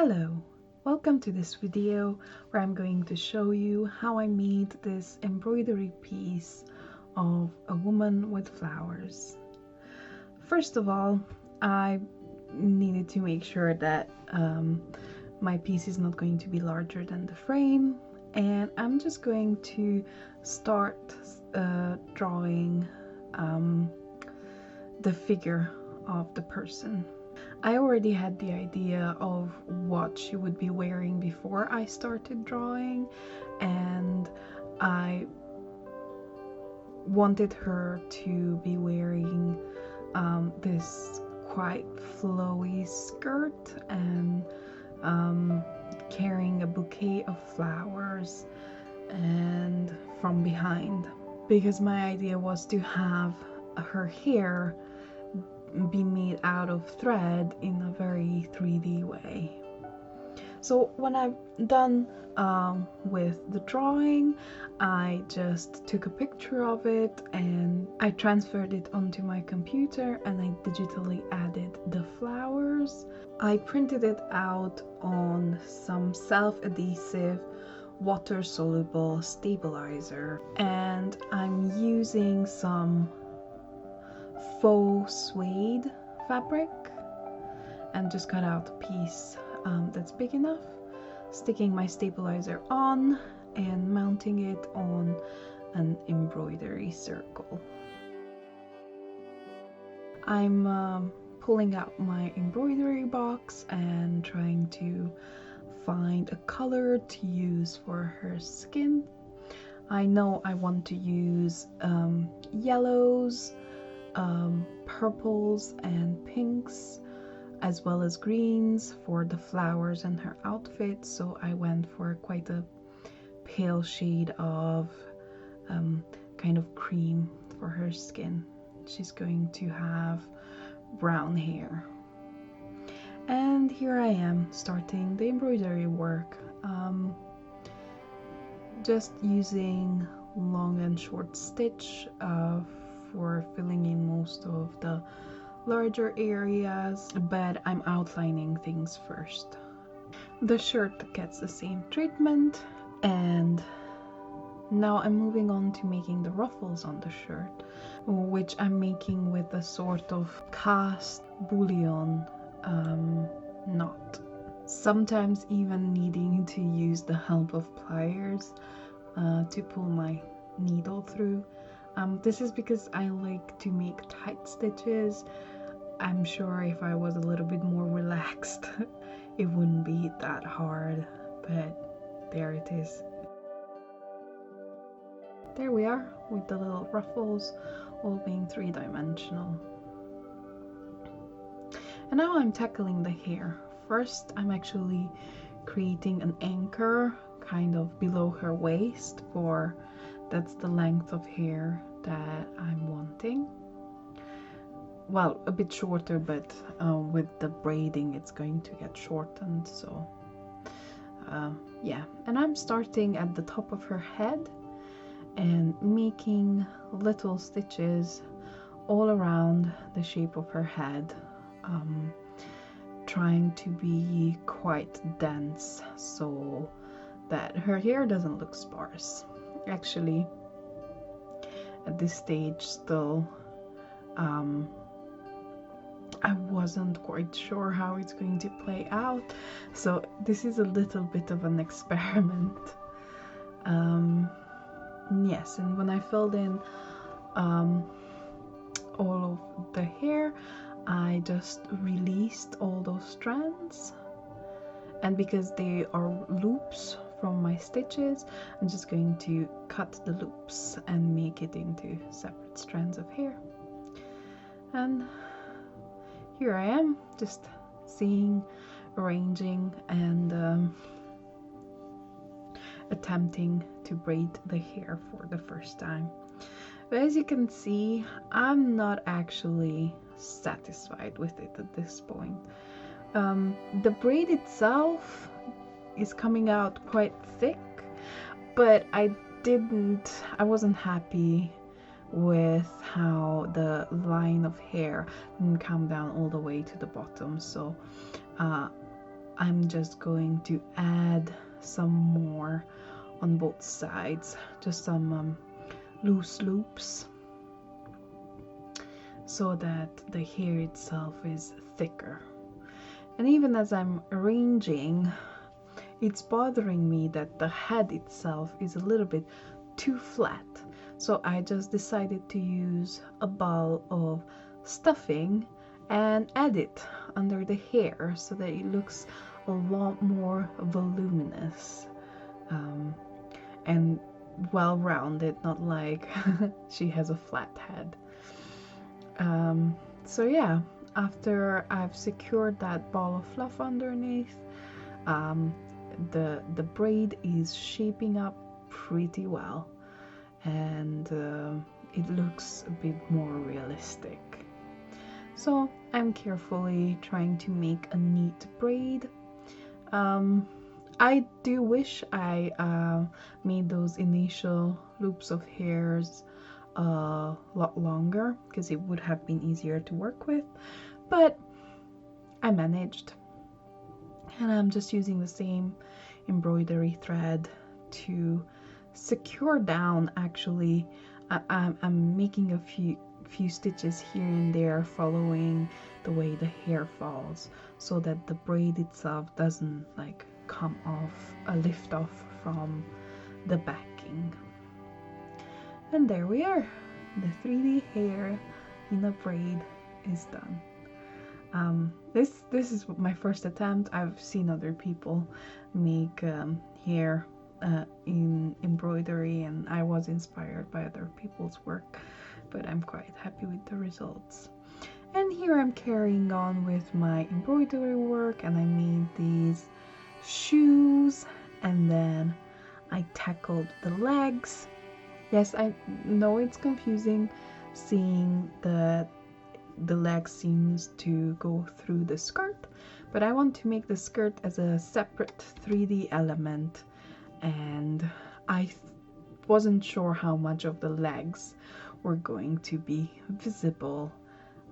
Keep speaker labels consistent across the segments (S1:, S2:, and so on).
S1: Hello, welcome to this video where I'm going to show you how I made this embroidery piece of a woman with flowers. First of all, I needed to make sure that my piece is not going to be larger than the frame, and I'm just going to start drawing the figure of the person. I already had the idea of what she would be wearing before I started drawing, and I wanted her to be wearing this quite flowy skirt and carrying a bouquet of flowers and from behind, because my idea was to have her hair be made out of thread in a very 3D way. So when I'm done with the drawing, I just took a picture of it and I transferred it onto my computer and I digitally added the flowers. I printed it out on some self-adhesive water-soluble stabilizer, and I'm using some faux suede fabric and just cut out a piece that's big enough, sticking my stabilizer on and mounting it on an embroidery circle. I'm pulling out my embroidery box and trying to find a color to use for her skin. I know I want to use yellows, purples and pinks, as well as greens for the flowers and her outfit, so I went for quite a pale shade of kind of cream for her skin. She's going to have brown hair. And here I am starting the embroidery work, just using long and short stitch for filling in most of the larger areas, but I'm outlining things first. The shirt gets the same treatment, and now I'm moving on to making the ruffles on the shirt, which I'm making with a sort of cast bullion knot, sometimes even needing to use the help of pliers to pull my needle through. This is because I like to make tight stitches. I'm sure if I was a little bit more relaxed, it wouldn't be that hard, but there it is. There we are with the little ruffles all being three-dimensional. And now I'm tackling the hair. First, I'm actually creating an anchor kind of below her waist, for that's the length of hair that I'm wanting. Well, a bit shorter, but with the braiding it's going to get shortened, so yeah. And I'm starting at the top of her head and making little stitches all around the shape of her head, trying to be quite dense so that her hair doesn't look sparse. Actually, at this stage still I wasn't quite sure how it's going to play out, so this is a little bit of an experiment. Yes, and when I filled in all of the hair, I just released all those strands, and because they are loops from my stitches, I'm just going to cut the loops and make it into separate strands of hair. And here I am, just arranging and attempting to braid the hair for the first time. But as you can see, I'm not actually satisfied with it at this point. The braid itself is coming out quite thick, but I wasn't happy with how the line of hair didn't come down all the way to the bottom, so I'm just going to add some more on both sides, just some loose loops, so that the hair itself is thicker. And even as I'm arranging, it's bothering me that the head itself is a little bit too flat. So I just decided to use a ball of stuffing and add it under the hair so that it looks a lot more voluminous and well-rounded, not like she has a flat head. So yeah, after I've secured that ball of fluff underneath, the braid is shaping up pretty well, and it looks a bit more realistic. So I'm carefully trying to make a neat braid. I do wish I made those initial loops of hairs a lot longer, because it would have been easier to work with, but I managed. And I'm just using the same embroidery thread to secure down. Actually, I'm making a few stitches here and there following the way the hair falls, so that the braid itself doesn't like come off, lift off from the backing. And there we are, the 3D hair in a braid is done. This is my first attempt. I've seen other people make hair in embroidery, and I was inspired by other people's work, but I'm quite happy with the results. And here I'm carrying on with my embroidery work, and I made these shoes, and then I tackled the legs. Yes, I know it's confusing seeing that the leg seems to go through the skirt, but I want to make the skirt as a separate 3D element, and I wasn't sure how much of the legs were going to be visible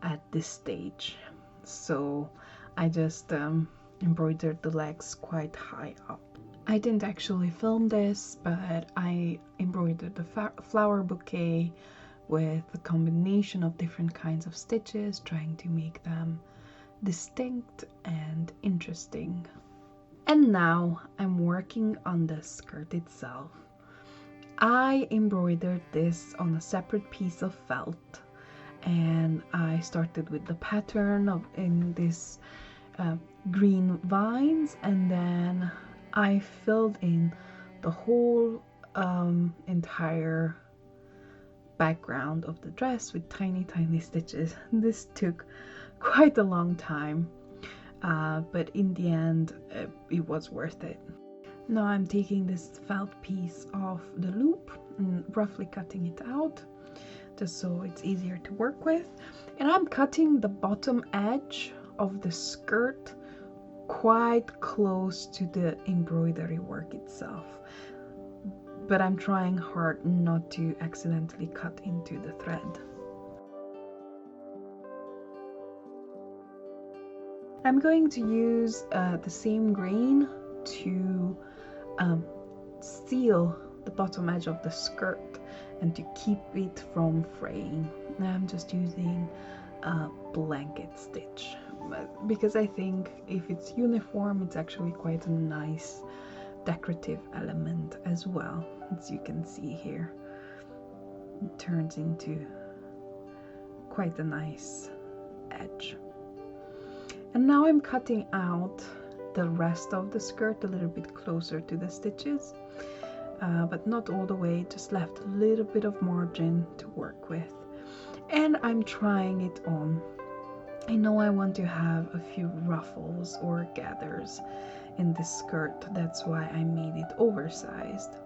S1: at this stage, so I just embroidered the legs quite high up. I didn't actually film this, but I embroidered the flower bouquet with a combination of different kinds of stitches, trying to make them distinct and interesting. And now I'm working on the skirt itself. I embroidered this on a separate piece of felt, and I started with the pattern in this green vines, and then I filled in the whole entire background of the dress with tiny stitches. This took quite a long time, but in the end it was worth it. Now I'm taking this felt piece off the loop and roughly cutting it out, just so it's easier to work with, and I'm cutting the bottom edge of the skirt quite close to the embroidery work itself, but I'm trying hard not to accidentally cut into the thread. I'm going to use the same grain to seal the bottom edge of the skirt and to keep it from fraying. I'm just using a blanket stitch, because I think if it's uniform, it's actually quite a nice decorative element as well. As you can see here, it turns into quite a nice edge. And now I'm cutting out the rest of the skirt a little bit closer to the stitches, but not all the way, just left a little bit of margin to work with. And I'm trying it on. I know I want to have a few ruffles or gathers in this skirt, that's why I made it oversized.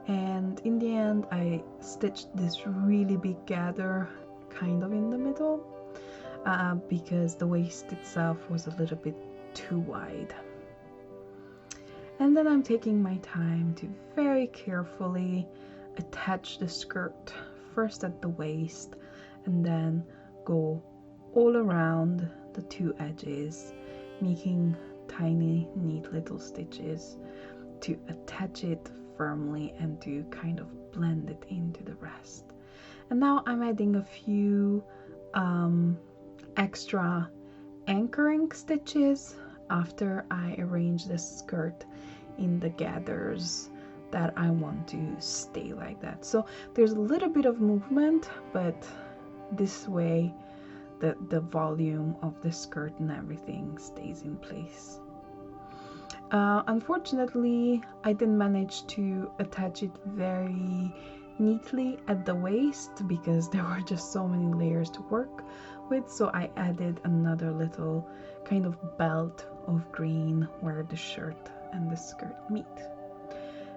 S1: And in the end I stitched this really big gather kind of in the middle, because the waist itself was a little bit too wide. And then I'm taking my time to very carefully attach the skirt, first at the waist and then go all around the two edges, making tiny neat little stitches to attach it firmly and to kind of blend it into the rest. And now I'm adding a few extra anchoring stitches after I arrange the skirt in the gathers that I want to stay like that. So there's a little bit of movement, but this way the volume of the skirt and everything stays in place. Unfortunately, I didn't manage to attach it very neatly at the waist because there were just so many layers to work with, so I added another little kind of belt of green where the shirt and the skirt meet.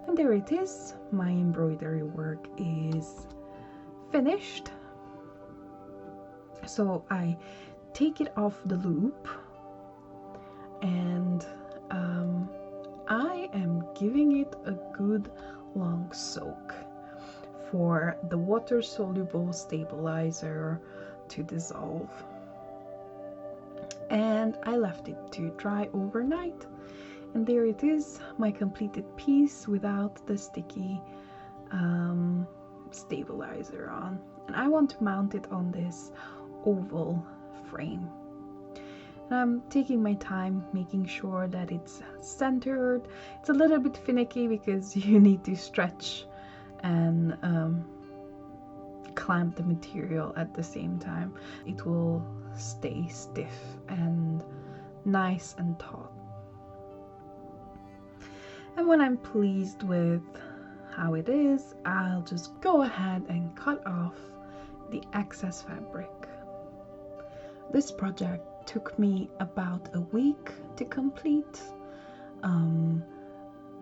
S1: And there it is. My embroidery work is finished. So I take it off the loop and I am giving it a good long soak for the water-soluble stabilizer to dissolve. And I left it to dry overnight, and there it is, my completed piece without the sticky stabilizer on. And I want to mount it on this oval frame. And I'm taking my time making sure that it's centered. It's a little bit finicky because you need to stretch and clamp the material at the same time. It will stay stiff and nice and taut. And when I'm pleased with how it is, I'll just go ahead and cut off the excess fabric. This project took me about a week to complete.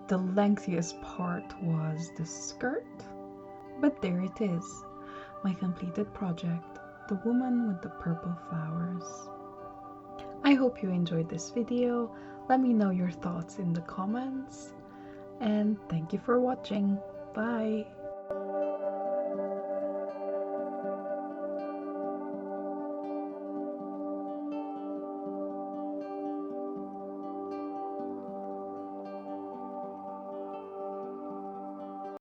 S1: The lengthiest part was the skirt, but there it is, my completed project, the woman with the purple flowers. I hope you enjoyed this video. Let me know your thoughts in the comments, and thank you for watching. Bye!